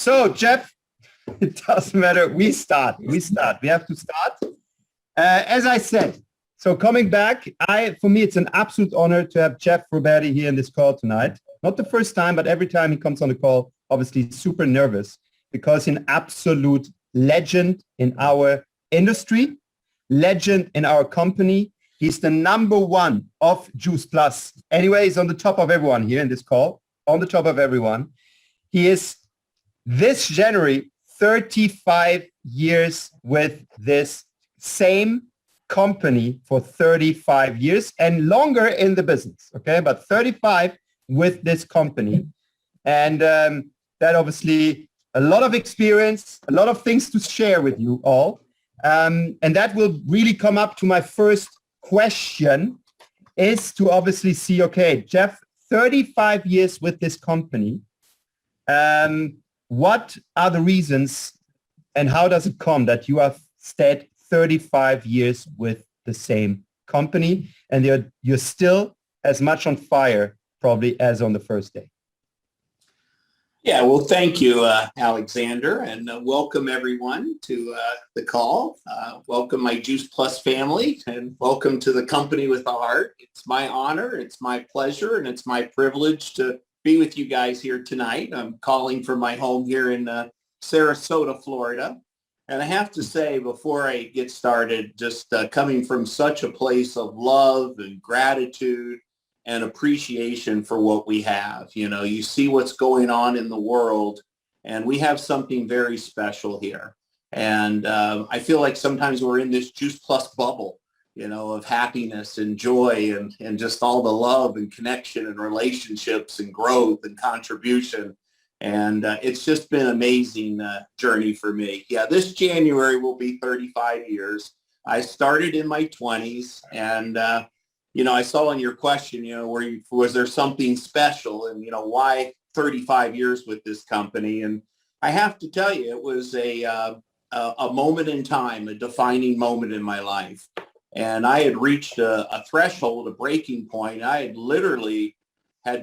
So, Jeff, it doesn't matter. We start. We have to start. As I said, so coming back, for me, it's an absolute honor to have Jeff Roberti here in this call tonight. Not the first time, but every time he comes on the call, obviously super nervous because he's an absolute legend in our industry, legend in our company. He's the number one of Juice Plus. Anyway, he's on the top of everyone here in this call, on the top of everyone. He is this January, 35 years with this same company for 35 years and longer in the business, okay? But 35 with this company. And that obviously a lot of experience, a lot of things to share with you all. And that will really come up to my first question is to obviously see, okay, Jeff, 35 years with this company. What are the reasons and how does it come that you have stayed 35 years with the same company and you're still as much on fire probably as on the first day? Yeah, well, thank you, Alexander, and welcome everyone to the call. Welcome my Juice Plus family, and welcome to the Company with a Heart. It's my honor, it's my pleasure, and it's my privilege to be with you guys here tonight. I'm calling from my home here in Sarasota, Florida. And I have to say, before I get started, just coming from such a place of love and gratitude and appreciation for what we have. You know, you see what's going on in the world, and we have something very special here. And I feel like sometimes we're in this Juice Plus bubble, you know, of happiness and joy and just all the love and connection and relationships and growth and contribution. And it's just been an amazing journey for me. Yeah, this January will be 35 years. I started in my 20s, and you know, I saw in your question, you know, was there something special, and you know, why 35 years with this company? And I have to tell you, it was a moment in time, a defining moment in my life. And I had reached a threshold, a breaking point. I had literally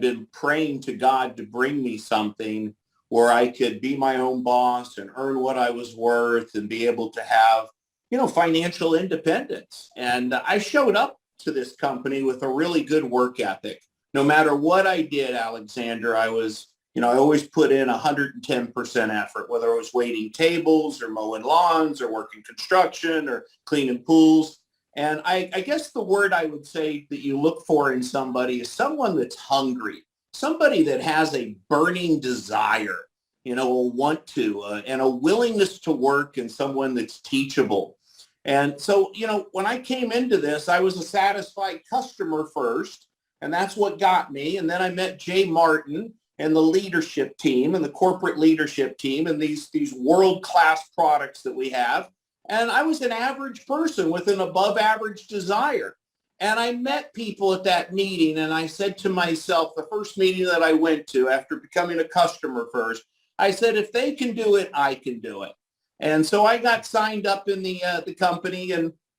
been praying to God to bring me something where I could be my own boss and earn what I was worth and be able to have, you know, financial independence. And I showed up to this company with a really good work ethic. No matter what I did, Alexander, I was, you know, I always put in 110% effort, whether I was waiting tables or mowing lawns or working construction or cleaning pools. And I guess the word I would say that you look for in somebody is someone that's hungry, somebody that has a burning desire, you know, a want to, and a willingness to work, and someone that's teachable. And so, you know, when I came into this, I was a satisfied customer first, and that's what got me. And then I met Jay Martin and the leadership team and the corporate leadership team and these world-class products that we have. And I was an average person with an above average desire. And I met people at that meeting, and I said to myself, the first meeting that I went to after becoming a customer first, I said, if they can do it, I can do it. And so I got signed up in the company,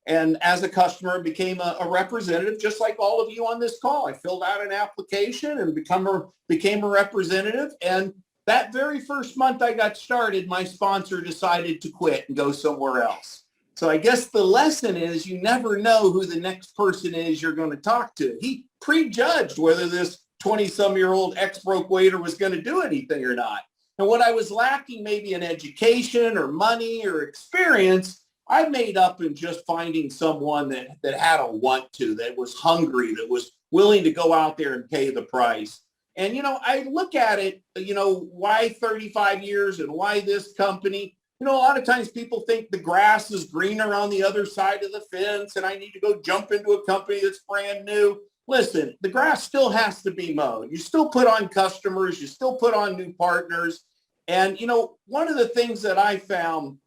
and as a customer became a representative, just like all of you on this call. I filled out an application and became a representative. And that very first month I got started, my sponsor decided to quit and go somewhere else. So I guess the lesson is you never know who the next person is you're going to talk to. He prejudged whether this 20-some-year-old ex-broke waiter was going to do anything or not. And what I was lacking, maybe in education or money or experience, I made up in just finding someone that had a want to, that was hungry, that was willing to go out there and pay the price. And, you know, I look at it, you know, why 35 years and why this company? You know, a lot of times people think the grass is greener on the other side of the fence and I need to go jump into a company that's brand new. Listen, the grass still has to be mowed. You still put on customers, you still put on new partners. And, you know, one of the things that I found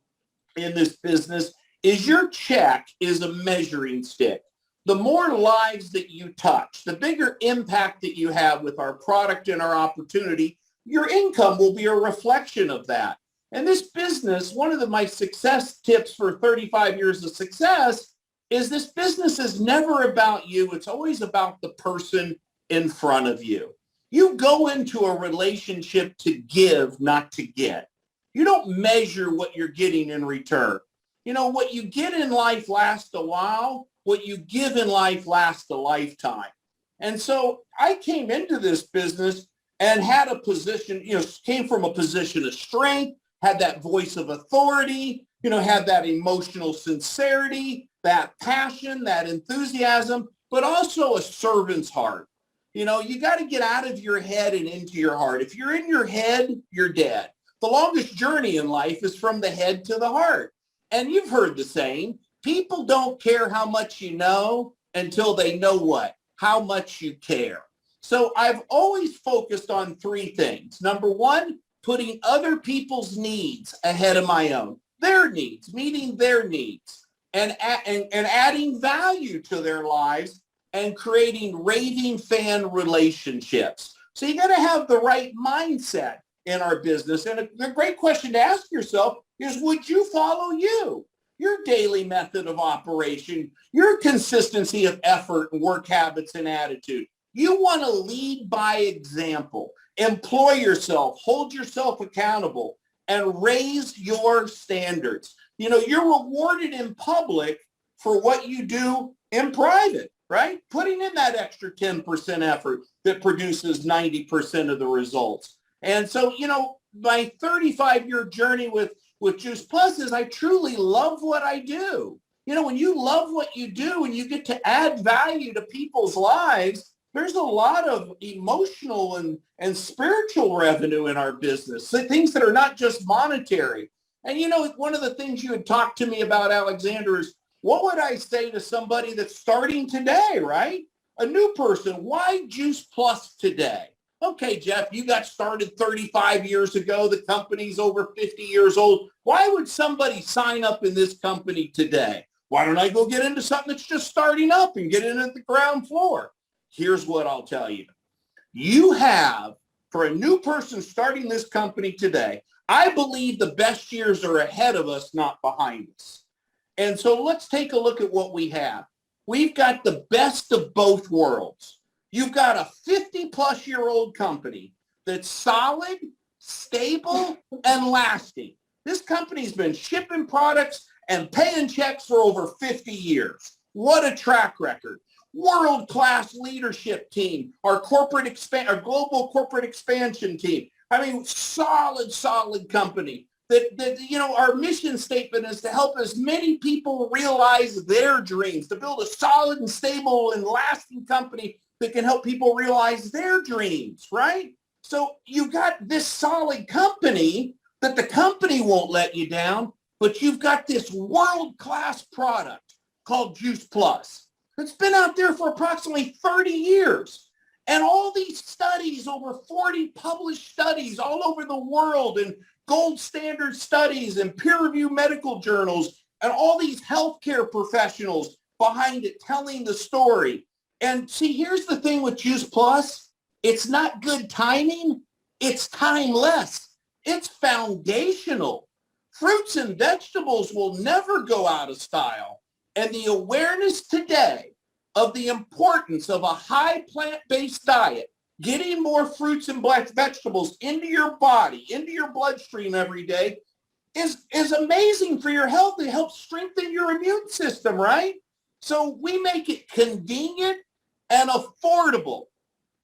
in this business is your check is a measuring stick. The more lives that you touch, the bigger impact that you have with our product and our opportunity, your income will be a reflection of that. And this business, one of my success tips for 35 years of success is this business is never about you. It's always about the person in front of you. You go into a relationship to give, not to get. You don't measure what you're getting in return. You know, what you get in life lasts a while. What you give in life lasts a lifetime. And so I came into this business and had a position, came from a position of strength, had that voice of authority, had that emotional sincerity, that passion, that enthusiasm, but also a servant's heart. You got to get out of your head and into your heart. If you're in your head, you're dead. The longest journey in life is from the head to the heart. And you've heard the saying, people don't care how much you know until they know what? How much you care. So I've always focused on three things. Number one, putting other people's needs ahead of my own. Their needs, meeting their needs, and adding value to their lives and creating raving fan relationships. So you got to have the right mindset in our business. And a great question to ask yourself is, would you follow your daily method of operation, your consistency of effort and work habits and attitude? You want to lead by example, employ yourself, hold yourself accountable, and raise your standards. You're rewarded in public for what you do in private, right? Putting in that extra 10% effort that produces 90% of the results. And so, my 35-year journey with Juice Plus is I truly love what I do. When you love what you do and you get to add value to people's lives, there's a lot of emotional and spiritual revenue in our business, things that are not just monetary. And, one of the things you had talked to me about, Alexander, is what would I say to somebody that's starting today, right? A new person, why Juice Plus today? Okay, Jeff, you got started 35 years ago. The company's over 50 years old. Why would somebody sign up in this company today? Why don't I go get into something that's just starting up and get in at the ground floor? Here's what I'll tell you. You have, for a new person starting this company today, I believe the best years are ahead of us, not behind us. And so let's take a look at what we have. We've got the best of both worlds. You've got a 50-plus-year-old company that's solid, stable, and lasting. This company's been shipping products and paying checks for over 50 years. What a track record. World-class leadership team, our global corporate expansion team. I mean, solid company. That our mission statement is to help as many people realize their dreams, to build a solid and stable and lasting company that can help people realize their dreams, right? So you got this solid company that the company won't let you down, but you've got this world-class product called Juice Plus. It's been out there for approximately 30 years. And all these studies, over 40 published studies all over the world, and gold standard studies and peer-reviewed medical journals, and all these healthcare professionals behind it telling the story. And see, here's the thing with Juice Plus. It's not good timing. It's timeless. It's foundational. Fruits and vegetables will never go out of style. And the awareness today of the importance of a high plant-based diet, getting more fruits and vegetables into your body, into your bloodstream every day, is amazing for your health. It helps strengthen your immune system, right? So we make it convenient and affordable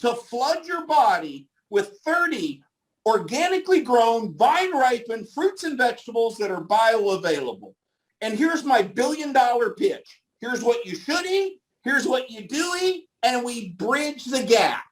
to flood your body with 30 organically grown, vine-ripened fruits and vegetables that are bioavailable. And here's my billion-dollar pitch. Here's what you should eat. Here's what you do eat. And we bridge the gap.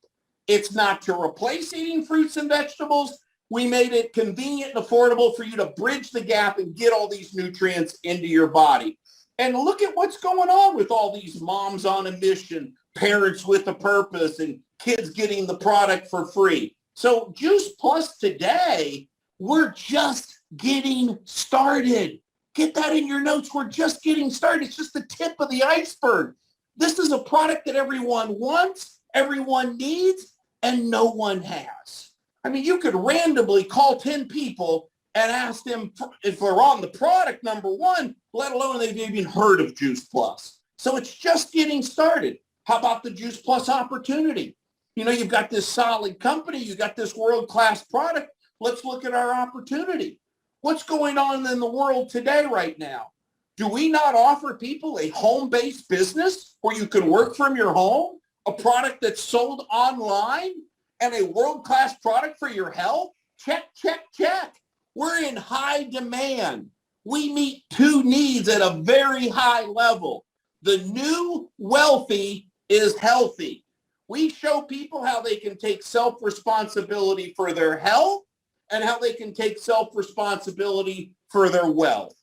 It's not to replace eating fruits and vegetables. We made it convenient and affordable for you to bridge the gap and get all these nutrients into your body. And look at what's going on with all these moms on a mission, parents with a purpose, and kids getting the product for free. So Juice Plus today, we're just getting started. Get that in your notes. We're just getting started. It's just the tip of the iceberg. This is a product that everyone wants, everyone needs, and no one has. I mean, you could randomly call 10 people and ask them if they're on the product, number one, let alone they've even heard of Juice Plus. So it's just getting started. How about the Juice Plus opportunity? You've got this solid company. You've got this world-class product. Let's look at our opportunity. What's going on in the world today right now? Do we not offer people a home-based business where you can work from your home, a product that's sold online, and a world-class product for your health? Check, check, check. We're in high demand. We meet two needs at a very high level. The new wealthy is healthy. We show people how they can take self-responsibility for their health and how they can take self-responsibility for their wealth.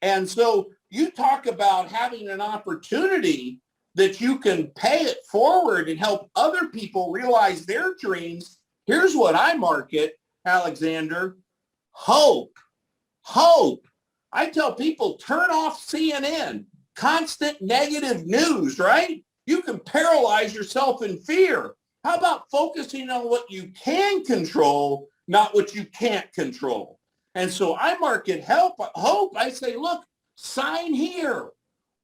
And so you talk about having an opportunity that you can pay it forward and help other people realize their dreams. Here's what I market, Alexander: hope. Hope. I tell people, turn off CNN, constant negative news, right? You can paralyze yourself in fear. How about focusing on what you can control, not what you can't control? And so I market hope. I say, look, sign here,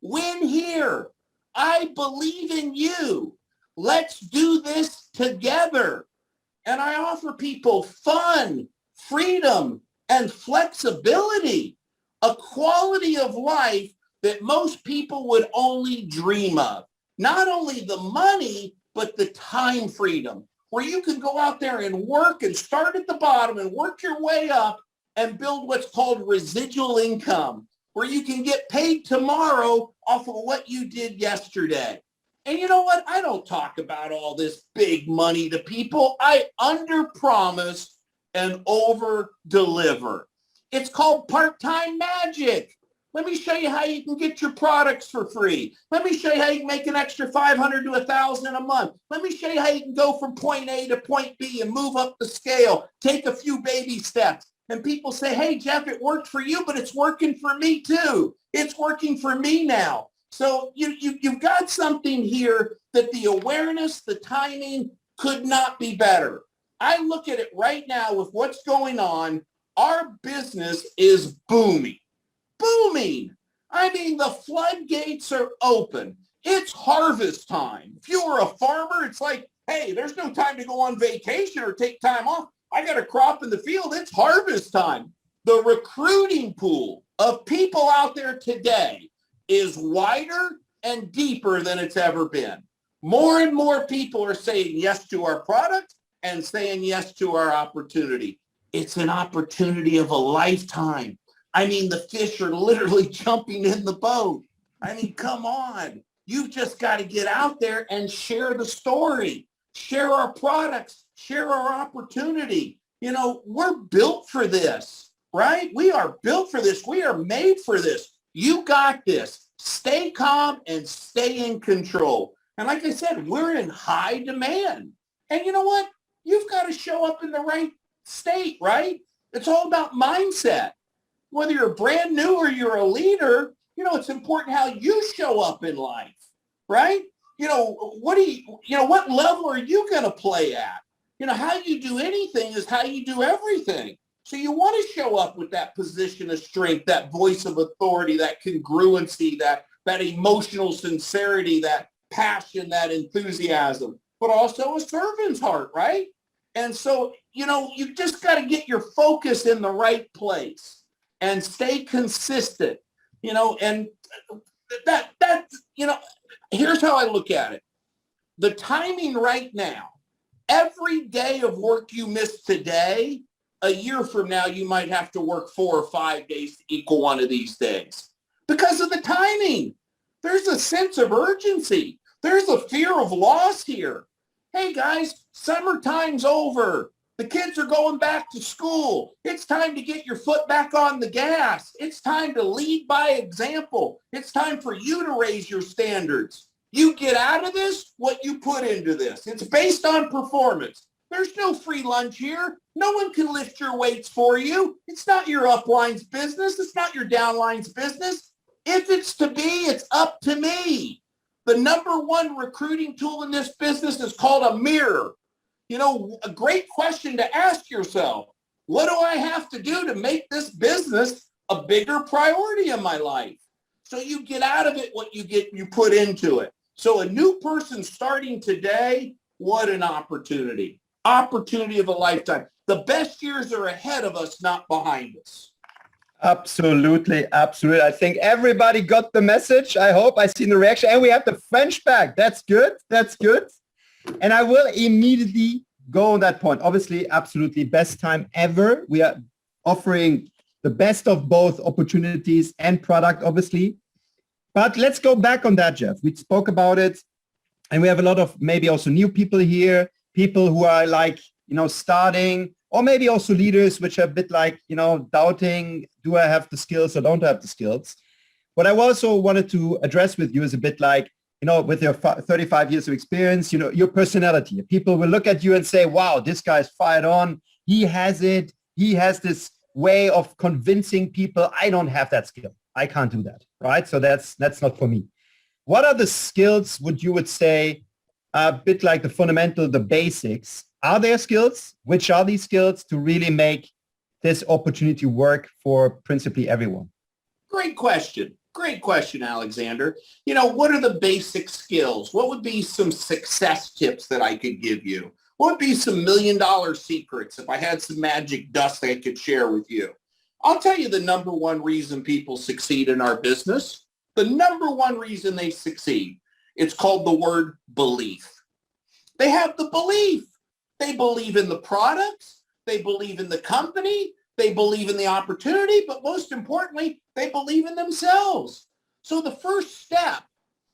win here. I believe in you. Let's do this together. And I offer people fun, freedom, and flexibility, a quality of life that most people would only dream of. Not only the money, but the time freedom, where you can go out there and work and start at the bottom and work your way up and build what's called residual income, where you can get paid tomorrow off of what you did yesterday. And you know what? I don't talk about all this big money to people. I underpromise and over-deliver. It's called part-time magic. Let me show you how you can get your products for free. Let me show you how you can make an extra $500 to $1,000 a month. Let me show you how you can go from point A to point B and move up the scale, take a few baby steps. And people say, hey, Jeff, it worked for you, but it's working for me too. It's working for me now. So you've got something here that the awareness, the timing could not be better. I look at it right now with what's going on. Our business is booming. Booming. I mean, the floodgates are open. It's harvest time. If you were a farmer, it's like, hey, there's no time to go on vacation or take time off. I got a crop in the field. It's harvest time. The recruiting pool of people out there today is wider and deeper than it's ever been. More and more people are saying yes to our product and saying yes to our opportunity. It's an opportunity of a lifetime. I mean, the fish are literally jumping in the boat. I mean, come on. You've just got to get out there and share the story, share our products, share our opportunity. You know, we're built for this, right? We are built for this. We are made for this. You got this. Stay calm and stay in control. And like I said, we're in high demand. And you know what? You've got to show up in the right state, right? It's all about mindset. Whether you're brand new or you're a leader, you know, it's important how you show up in life, right? You know, what level are you going to play at? You know, how you do anything is how you do everything. So you want to show up with that position of strength, that voice of authority, that congruency, that emotional sincerity, that passion, that enthusiasm, but also a servant's heart, right? And so, you know, you just got to get your focus in the right place and stay consistent, you know, and that, you know, here's how I look at it. The timing right now, every day of work you miss today, a year from now, you might have to work 4 or 5 days to equal one of these days because of the timing. There's a sense of urgency. There's a fear of loss here. Hey guys, summertime's over. The kids are going back to school. It's time to get your foot back on the gas. It's time to lead by example. It's time for you to raise your standards. You get out of this what you put into this. It's based on performance. There's no free lunch here. No one can lift your weights for you. It's not your upline's business. It's not your downline's business. If it's to be, it's up to me. The number one recruiting tool in this business is called a mirror. You know, a great question to ask yourself, what do I have to do to make this business a bigger priority in my life? So you get out of it what you put into it. So a new person starting today, what an opportunity. Opportunity of a lifetime. The best years are ahead of us, not behind us. Absolutely, absolutely. I think everybody got the message. I hope I seen the reaction. And we have the French back. That's good. That's good. And I will immediately go on that point. Obviously, absolutely best time ever. We are offering the best of both opportunities and product, obviously. But let's go back on that, Jeff. We spoke about it. And we have a lot of maybe also new people here, people who are like, starting, or maybe also leaders, which are a bit like, doubting, do I have the skills or don't I have the skills? What I also wanted to address with you is a bit like, with your 35 years of experience, your personality. People will look at you and say, wow, this guy's fired on. He has it. He has this way of convincing people. I don't have that skill. I can't do that, right? So that's not for me. What are the skills would say a bit like the fundamental, the basics? Are there skills? Which are these skills to really make this opportunity work for principally everyone? Great question. Great question, Alexander. What are the basic skills? What would be some success tips that I could give you? What would be some $1 million secrets if I had some magic dust I could share with you? I'll tell you the number one reason people succeed in our business. The number one reason they succeed. It's called the word belief. They have the belief. They believe in the products. They believe in the company. They believe in the opportunity. But most importantly, they believe in themselves. So the first step,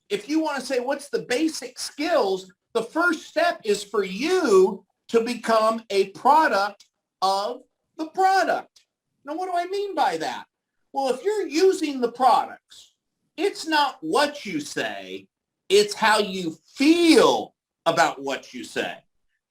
if you want to say what's the basic skills, the first step is for you to become a product of the product. Now, what do I mean by that? Well, if you're using the products, it's not what you say, it's how you feel about what you say.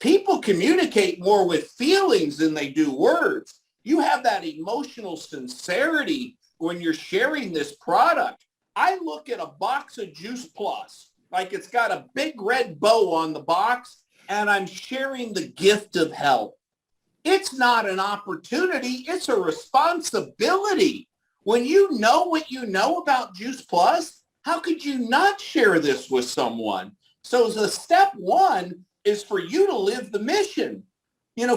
People communicate more with feelings than they do words. You have that emotional sincerity when you're sharing this product. I look at a box of Juice Plus, like it's got a big red bow on the box, and I'm sharing the gift of health. It's not an opportunity, it's a responsibility. When you know what you know about Juice Plus, how could you not share this with someone? So the step one is for you to live the mission,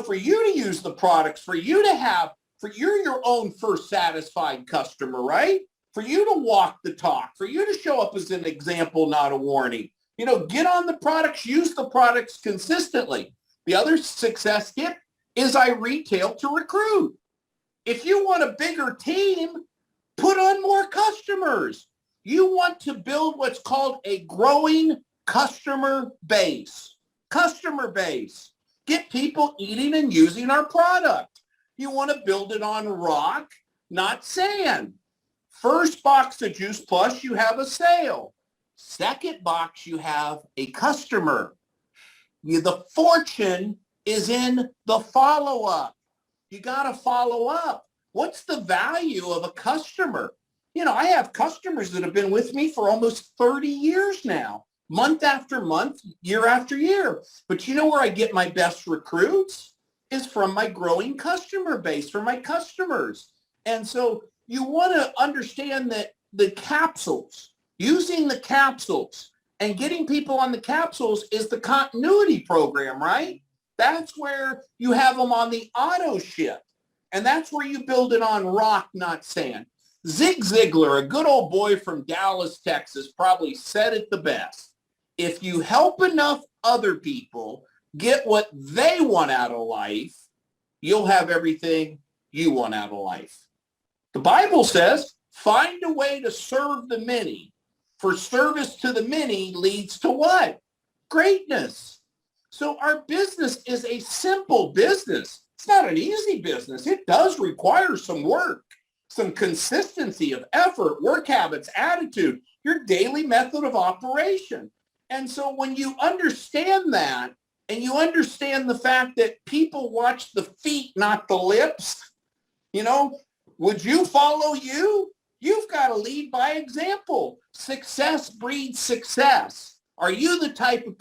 for you to use the products, for you to have, you're your own first satisfied customer, right? For you to walk the talk, for you to show up as an example, not a warning. Get on the products, use the products consistently. The other success tip is I retail to recruit. If you want a bigger team, put on more customers. You want to build what's called a growing customer base. Customer base. Get people eating and using our product. You want to build it on rock, not sand. First box of Juice Plus, you have a sale. Second box, you have a customer. The fortune is in the follow-up. You got to follow up. What's the value of a customer? I have customers that have been with me for almost 30 years now, month after month, year after year. But you know where I get my best recruits? Is from my growing customer base, from my customers. And so you want to understand that the capsules, using the capsules and getting people on the capsules is the continuity program, right? That's where you have them on the auto ship. And that's where you build it on rock, not sand. Zig Ziglar, a good old boy from Dallas, Texas, probably said it the best. If you help enough other people get what they want out of life, you'll have everything you want out of life. The Bible says, find a way to serve the many, for service to the many leads to what? Greatness. So our business is a simple business. It's not an easy business. It does require some work, some consistency of effort, work habits, attitude, your daily method of operation. And so when you understand that, and you understand the fact that people watch the feet, not the lips, would you follow you? You've got to lead by example. Success breeds success. Are you the type of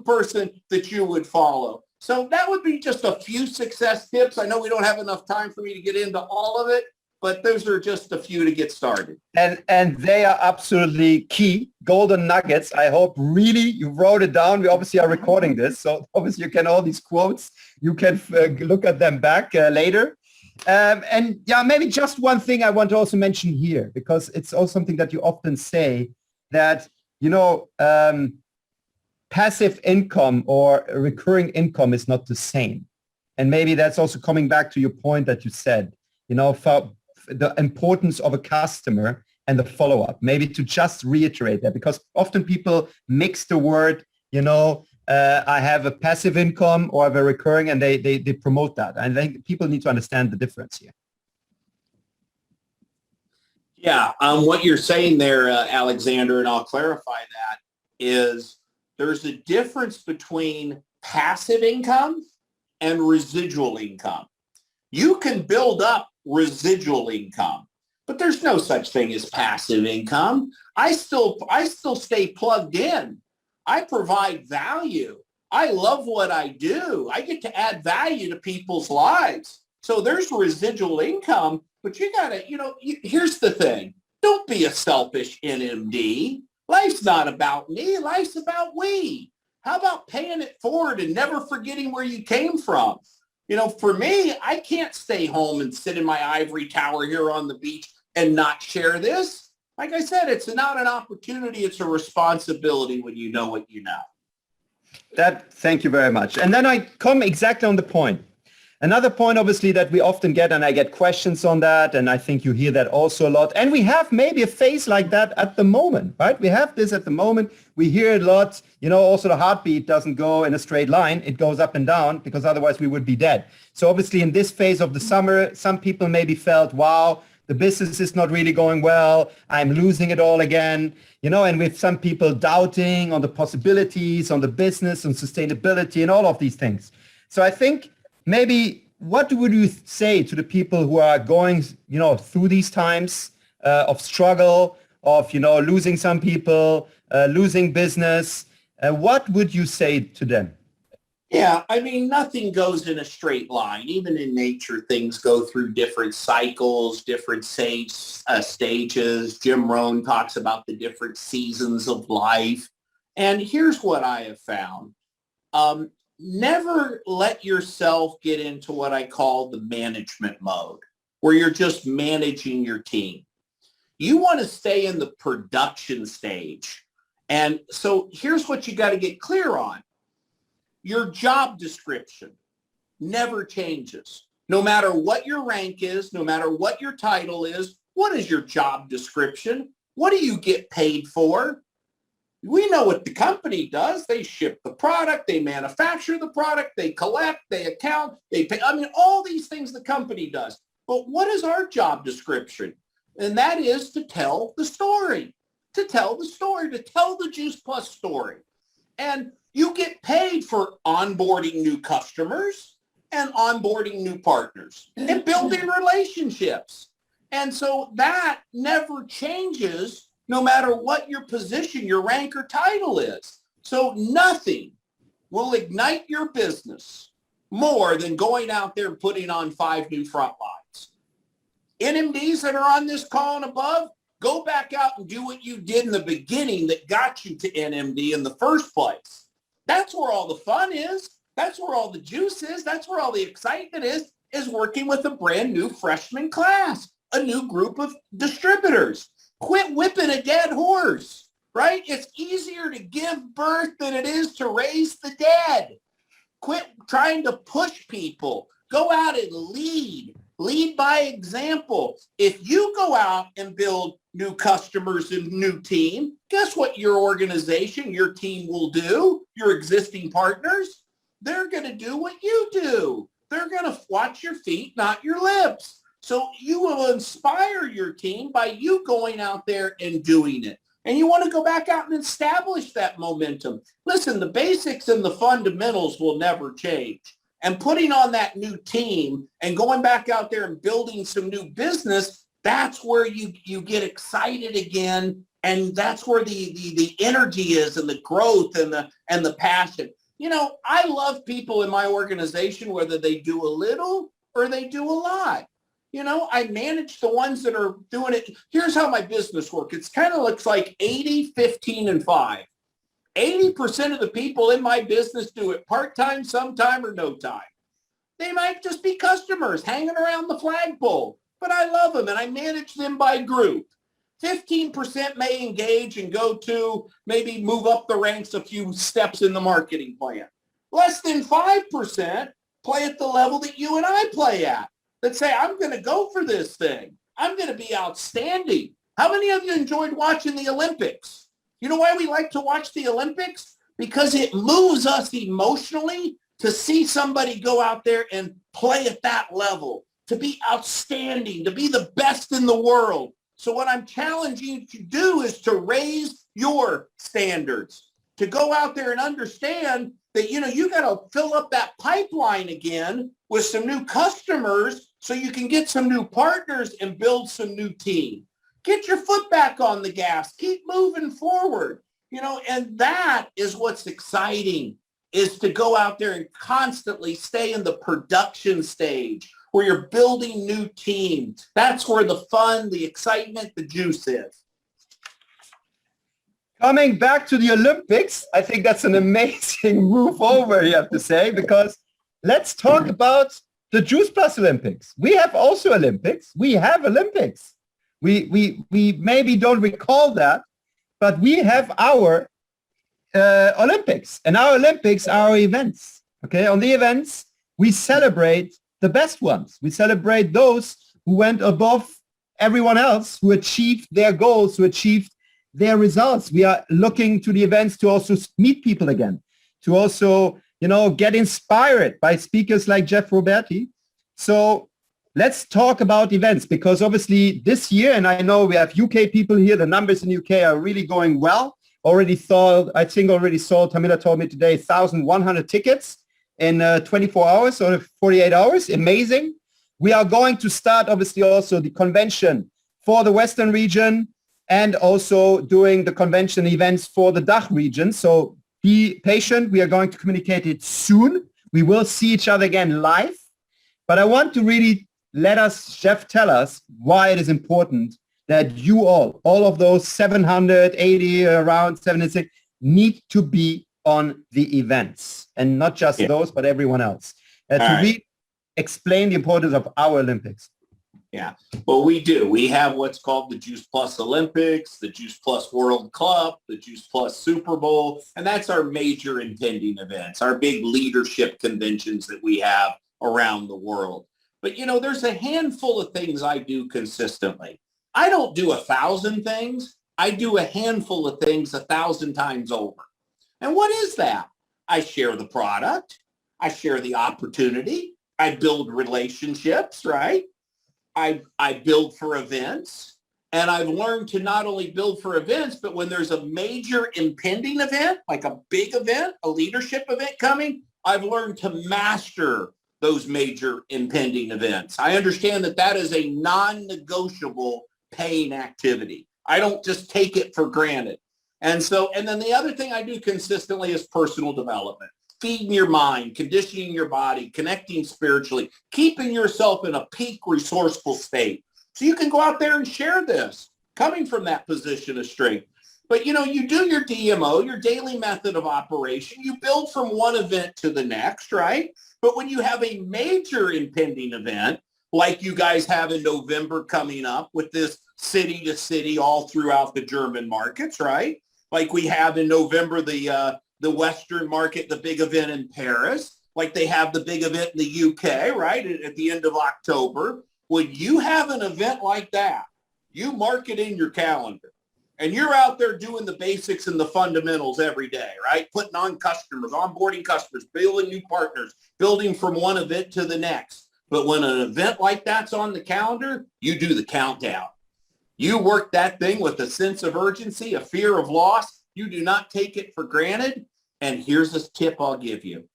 person that you would follow? So that would be just a few success tips. I know we don't have enough time for me to get into all of it, but those are just a few to get started. And they are absolutely key, golden nuggets. I hope really you wrote it down. We obviously are recording this, so obviously you can all these quotes. You can look at them back later. And yeah, maybe just one thing I want to also mention here, because it's also something that you often say that, passive income or recurring income is not the same. And maybe that's also coming back to your point that you said, for the importance of a customer and the follow-up, maybe to just reiterate that, because often people mix the word, I have a passive income or I have a recurring, and they promote that. I think people need to understand the difference here. Yeah, what you're saying there, Alexander, and I'll clarify that, is there's a difference between passive income and residual income. You can build up residual income, but there's no such thing as passive income. I still stay plugged in. I provide value. I love what I do. I get to add value to people's lives. So there's residual income, but you gotta, here's the thing. Don't be a selfish NMD. Life's not about me. Life's about we. How about paying it forward and never forgetting where you came from? For me, I can't stay home and sit in my ivory tower here on the beach and not share this. Like I said, it's not an opportunity. It's a responsibility when you know what you know. Thank you very much. And then I come exactly on the point. Another point, obviously, that we often get, and I get questions on that, and I think you hear that also a lot. And we have maybe a phase like that at the moment, right? We have this at the moment. We hear it a lot. Also the heartbeat doesn't go in a straight line. It goes up and down, because otherwise we would be dead. So obviously in this phase of the summer, some people maybe felt, wow, the business is not really going well. I'm losing it all again. And with some people doubting on the possibilities, on the business, on sustainability, and all of these things. So I think, maybe what would you say to the people who are going, through these times of struggle, of, losing some people, losing business? What would you say to them? Yeah, nothing goes in a straight line. Even in nature, things go through different cycles, different stages. Jim Rohn talks about the different seasons of life. And here's what I have found. Never let yourself get into what I call the management mode, where you're just managing your team. You want to stay in the production stage. And so here's what you got to get clear on. Your job description never changes. No matter what your rank is, no matter what your title is, what is your job description? What do you get paid for? We know what the company does. They ship the product, they manufacture the product, they collect, they account, they pay. All these things the company does. But what is our job description? And that is to tell the story, to tell the Juice Plus story. And you get paid for onboarding new customers and onboarding new partners and building relationships. And so that never changes, no matter what your position, your rank or title is. So nothing will ignite your business more than going out there and putting on 5 new front lines. NMDs that are on this call and above, go back out and do what you did in the beginning that got you to NMD in the first place. That's where all the fun is. That's where all the juice is. That's where all the excitement is working with a brand new freshman class, a new group of distributors. Quit whipping a dead horse, right? It's easier to give birth than it is to raise the dead. Quit trying to push people. Go out and lead. Lead by example. If you go out and build new customers and new team, guess what your organization, your team will do? Your existing partners, they're going to do what you do. They're going to watch your feet, not your lips. So you will inspire your team by you going out there and doing it. And you want to go back out and establish that momentum. Listen, the basics and the fundamentals will never change. And putting on that new team and going back out there and building some new business, that's where you get excited again. And that's where the energy is, and the growth and the passion. I love people in my organization, whether they do a little or they do a lot. I manage the ones that are doing it. Here's how my business works. It kind of looks like 80, 15, and 5. 80% of the people in my business do it part-time, sometime, or no time. They might just be customers hanging around the flagpole, but I love them and I manage them by group. 15% may engage and go to maybe move up the ranks a few steps in the marketing plan. Less than 5% play at the level that you and I play at, that say, I'm going to go for this thing. I'm going to be outstanding. How many of you enjoyed watching the Olympics? You know why we like to watch the Olympics? Because it moves us emotionally to see somebody go out there and play at that level, to be outstanding, to be the best in the world. So what I'm challenging you to do is to raise your standards, to go out there and understand that, you got to fill up that pipeline again with some new customers so you can get some new partners and build some new team. Get your foot back on the gas. Keep moving forward. And that is what's exciting, is to go out there and constantly stay in the production stage where you're building new teams. That's where the fun, the excitement, the juice is. Coming back to the Olympics, I think that's an amazing move over, you have to say, because let's talk about the Juice Plus Olympics. We have also Olympics. We have Olympics. We maybe don't recall that, but we have our Olympics, and our Olympics are our events. Okay, on the events, we celebrate the best ones. We celebrate those who went above everyone else, who achieved their goals, who achieved their results. We are looking to the events to also meet people again, to also, get inspired by speakers like Jeff Roberti. So let's talk about events, because obviously this year, and I know we have UK people here, the numbers in UK are really going well. Already sold, Tamila told me today, 1,100 tickets in 24 hours or 48 hours. Amazing. We are going to start, obviously, also the convention for the Western region and also doing the convention events for the DACH region. So be patient. We are going to communicate it soon. We will see each other again live. But I want to really let Jeff tell us why it is important that you all of those 780, around 76, need to be on the events, and not just those, but everyone else. To explain the importance of our Olympics. Yeah, well, we do. We have what's called the Juice Plus Olympics, the Juice Plus World Cup, the Juice Plus Super Bowl, and that's our major impending events, our big leadership conventions that we have around the world. But, there's a handful of things I do consistently. I don't do 1,000 things. I do a handful of things 1,000 times over. And what is that? I share the product. I share the opportunity. I build relationships, right? I build for events. And I've learned to not only build for events, but when there's a major impending event, like a big event, a leadership event coming, I've learned to master those major impending events. I understand that that is a non-negotiable paying activity. I don't just take it for granted. And then the other thing I do consistently is personal development, feeding your mind, conditioning your body, connecting spiritually, keeping yourself in a peak resourceful state. So you can go out there and share this, coming from that position of strength. But, you do your DMO, your daily method of operation. You build from one event to the next, right? But when you have a major impending event, like you guys have in November coming up with this city to city all throughout the German markets, right? Like we have in November, the Western market, the big event in Paris, like they have the big event in the UK, right? At the end of October. When you have an event like that, you mark it in your calendar. And you're out there doing the basics and the fundamentals every day, right? Putting on customers, onboarding customers, building new partners, building from one event to the next. But when an event like that's on the calendar, you do the countdown. You work that thing with a sense of urgency, a fear of loss. You do not take it for granted. And here's a tip I'll give you.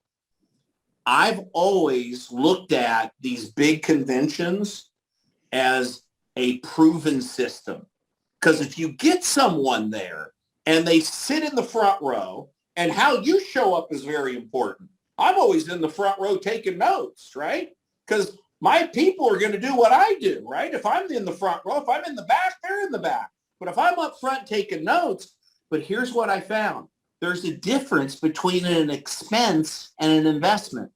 I've always looked at these big conventions as a proven system. Because if you get someone there and they sit in the front row, and how you show up is very important. I'm always in the front row taking notes, right? Because my people are going to do what I do, right? If I'm in the front row, if I'm in the back, they're in the back. But if I'm up front taking notes, but here's what I found. There's a difference between an expense and an investment.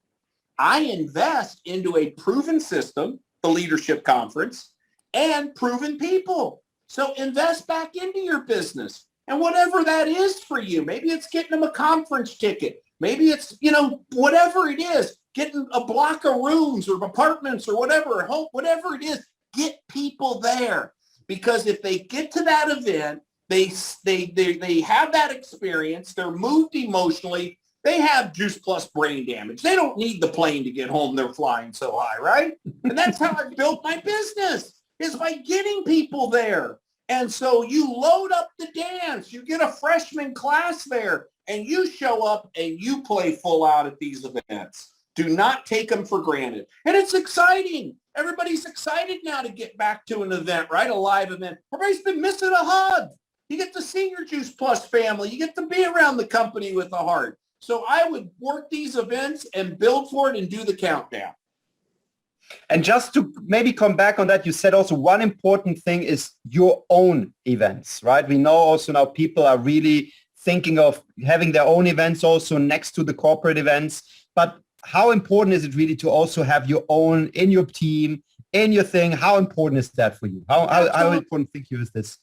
I invest into a proven system, the leadership conference, and proven people. So invest back into your business. And whatever that is for you, maybe it's getting them a conference ticket. Maybe it's, whatever it is, getting a block of rooms or apartments or whatever, whatever it is, get people there. Because if they get to that event, they have that experience, they're moved emotionally, they have Juice Plus brain damage. They don't need the plane to get home. They're flying so high, right? And that's how I built my business, is by getting people there. And so you load up the dance, you get a freshman class there, and you show up and you play full out at these events. Do not take them for granted. And it's exciting. Everybody's excited now to get back to an event, right? A live event. Everybody's been missing a hug. You get to see your Juice Plus family. You get to be around the company with a heart. So I would work these events and build for it and do the countdown. And just to maybe come back on that, you said also one important thing is your own events, right? We know also now people are really thinking of having their own events also next to the corporate events. But how important is it really to also have your own in your team, in your thing? How important is that for you? How important think you is this?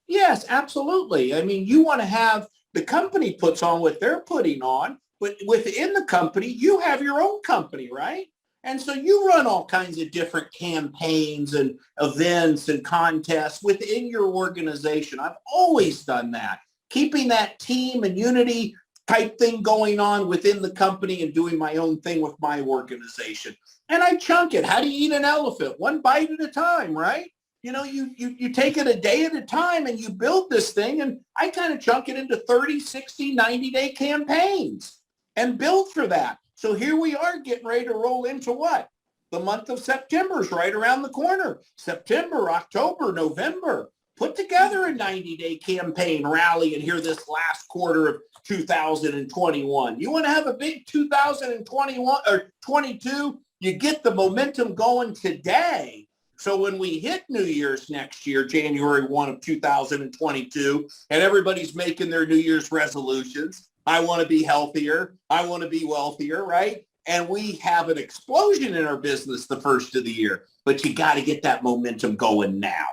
Yes, absolutely. I mean, you want to have the company puts on what they're putting on, but within the company, you have your own company, right? And so you run all kinds of different campaigns and events and contests within your organization. I've always done that, keeping that team and unity type thing going on within the company and doing my own thing with my organization. And I chunk it. How do you eat an elephant? One bite at a time, right? You take it a day at a time and you build this thing, and I kind of chunk it into 30, 60, 90-day campaigns and build for that. So here we are getting ready to roll into what? The month of September is right around the corner. September, October, November. Put together a 90-day campaign rally and here this last quarter of 2021. You want to have a big 2021 or 22, you get the momentum going today. So when we hit New Year's next year, January 1 of 2022, and everybody's making their New Year's resolutions, I want to be healthier, I want to be wealthier, right? And we have an explosion in our business the first of the year, but you got to get that momentum going now.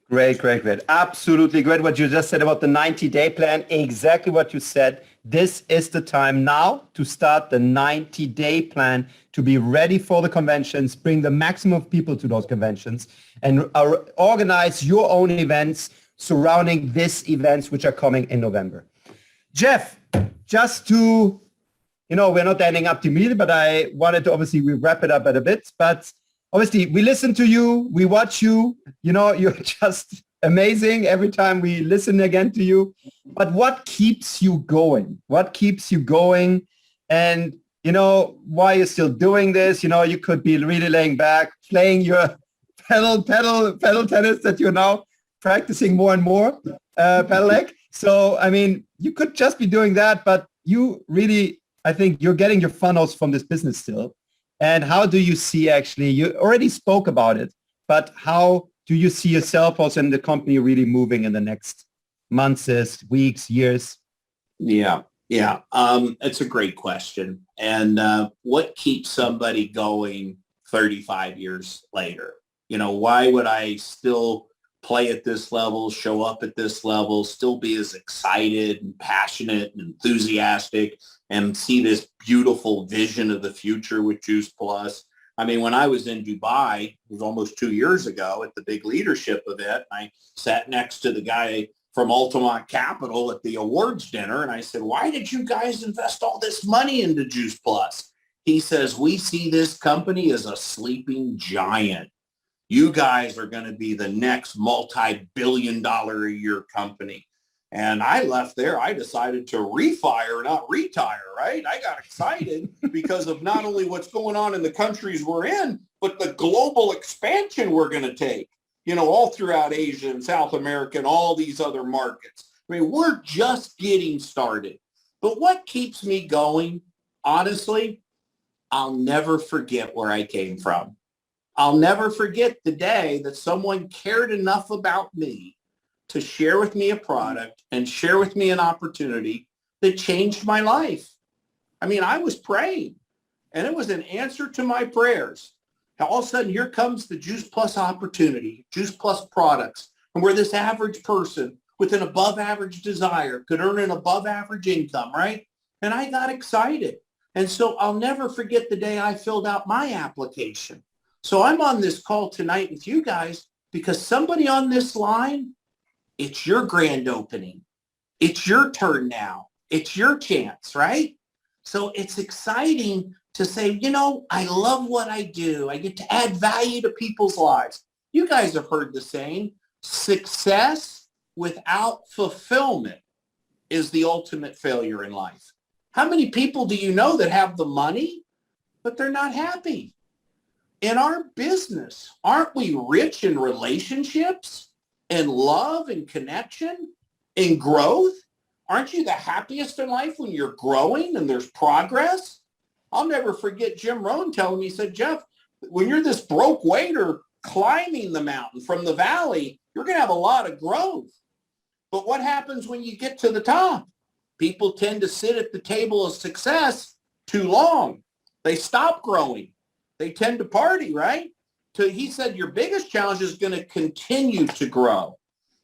Great. Absolutely great what you just said about the 90-day plan. Exactly what you said. This is the time now to start the 90-day plan to be ready for the conventions, bring the maximum of people to those conventions, and organize your own events surrounding these events which are coming in November. Jeff, just to, we're not ending up immediately, but I wanted to obviously we wrap it up at a bit, but obviously, we listen to you, we watch you, you're just amazing every time we listen again to you. But what keeps you going? What keeps you going? And, why you're still doing this? You could be really laying back, playing your pedal tennis that you're now practicing more and more, pedelec. So, I mean, you could just be doing that, but you really, I think you're getting your funnels from this business still. And how do you see actually, you already spoke about it, but how do you see yourself also in the company really moving in the next months, weeks, years? Yeah. It's a great question. And what keeps somebody going 35 years later? Why would I still play at this level, show up at this level, still be as excited and passionate and enthusiastic and see this beautiful vision of the future with Juice Plus? I mean, when I was in Dubai, it was almost 2 years ago at the big leadership event, I sat next to the guy from Altamont Capital at the awards dinner, and I said, why did you guys invest all this money into Juice Plus? He says, we see this company as a sleeping giant. You guys are going to be the next multi-billion-dollar a year company. And I left there. I decided to refire, not retire, right? I got excited because of not only what's going on in the countries we're in, but the global expansion we're going to take, all throughout Asia and South America and all these other markets. I mean, we're just getting started. But what keeps me going, honestly, I'll never forget where I came from. I'll never forget the day that someone cared enough about me to share with me a product and share with me an opportunity that changed my life. I mean, I was praying. And it was an answer to my prayers. Now, all of a sudden, here comes the Juice Plus opportunity, Juice Plus products, and where this average person with an above average desire could earn an above average income, right? And I got excited. And so I'll never forget the day I filled out my application. So I'm on this call tonight with you guys because somebody on this line, it's your grand opening. It's your turn now. It's your chance, right? So it's exciting to say, you know, I love what I do. I get to add value to people's lives. You guys have heard the saying, success without fulfillment is the ultimate failure in life. How many people do you know that have the money, but they're not happy? In our business, aren't we rich in relationships and love and connection and growth? Aren't you the happiest in life when you're growing and there's progress? I'll never forget Jim Rohn telling me, he said, Jeff, when you're this broke waiter climbing the mountain from the valley, you're going to have a lot of growth. But what happens when you get to the top? People tend to sit at the table of success too long. They stop growing. They tend to party, right? So he said your biggest challenge is going to continue to grow.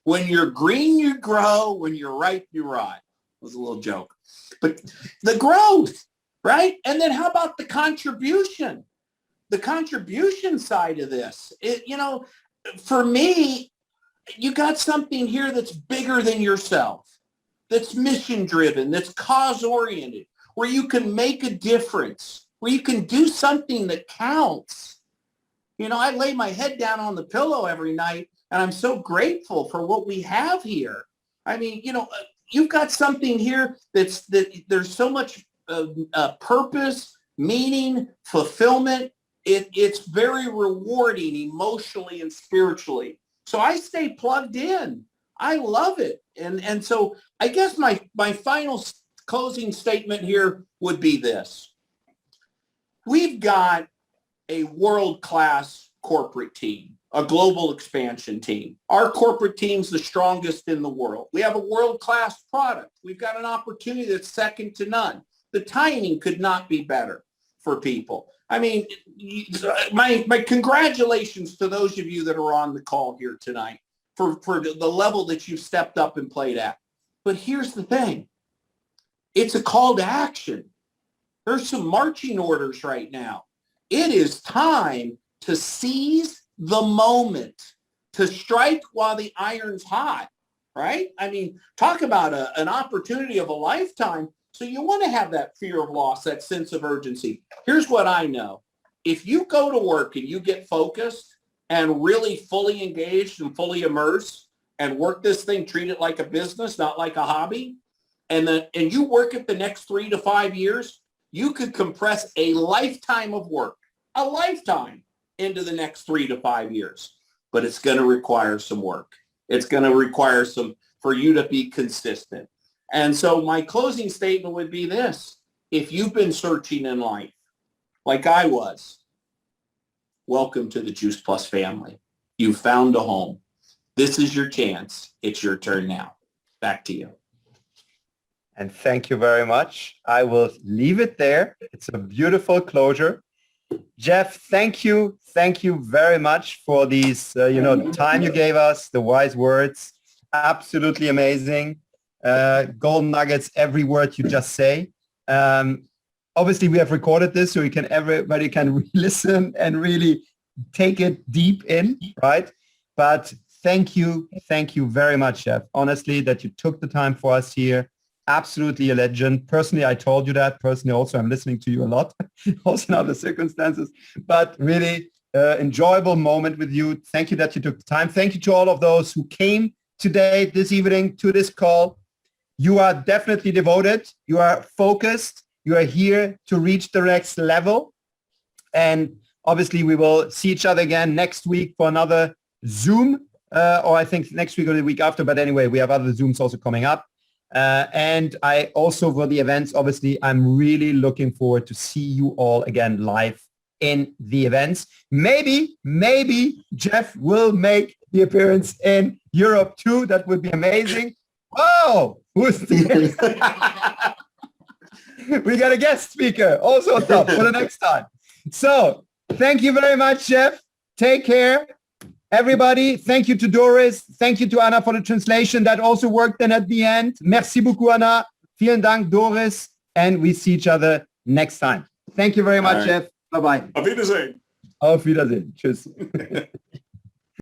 When you're green, you grow. When you're ripe, you rot. It was a little joke. But the growth, right? And then how about the contribution? The contribution side of this, for me, you got something here that's bigger than yourself, that's mission driven, that's cause oriented, where you can make a difference, where you can do something that counts. You know, I lay my head down on the pillow every night and I'm so grateful for what we have here. I mean, you know, you've got something here that there's so much purpose, meaning, fulfillment. It's very rewarding emotionally and spiritually. So I stay plugged in. I love it. And so I guess my final closing statement here would be this. We've got a world-class corporate team, a global expansion team. Our corporate team's the strongest in the world. We have a world-class product. We've got an opportunity that's second to none. The timing could not be better for people. I mean, my congratulations to those of you that are on the call here tonight for the level that you've stepped up and played at. But here's the thing. It's a call to action. There's some marching orders right now. It is time to seize the moment, to strike while the iron's hot, right? I mean, talk about an opportunity of a lifetime. So you want to have that fear of loss, that sense of urgency. Here's what I know. If you go to work and you get focused and really fully engaged and fully immersed and work this thing, treat it like a business, not like a hobby, and you work it the next 3 to 5 years, you could compress a lifetime of work, a lifetime, into the next 3 to 5 years. But it's going to require some work. It's going to require for you to be consistent. And so my closing statement would be this. If you've been searching in life, like I was, welcome to the Juice Plus family. You found a home. This is your chance. It's your turn now. Back to you. And thank you very much. I will leave it there. It's a beautiful closure. Jeff, thank you. Thank you very much for these, the time you gave us, the wise words. Absolutely amazing. Golden nuggets, every word you just say. Obviously, we have recorded this so everybody can listen and really take it deep in, right? But thank you very much, Jeff. Honestly, that you took the time for us here. Absolutely a legend. Personally, I told you that. Personally, also, I'm listening to you a lot, also in other circumstances. But really, enjoyable moment with you. Thank you that you took the time. Thank you to all of those who came today, this evening, to this call. You are definitely devoted. You are focused. You are here to reach the next level. And obviously, we will see each other again next week for another Zoom, or I think next week or the week after. But anyway, we have other Zooms also coming up. And I also, for the events, obviously, I'm really looking forward to see you all again live in the events. Maybe Jeff will make the appearance in Europe too. That would be amazing. Whoa! Who's the We got a guest speaker also on top for the next time. So thank you very much, Jeff. Take care. Everybody, thank you to Doris. Thank you to Anna for the translation. That also worked then at the end. Merci beaucoup, Anna. Vielen Dank, Doris. And we see each other next time. Thank you very much, Jeff. Bye-bye. Auf Wiedersehen. Auf Wiedersehen. Tschüss.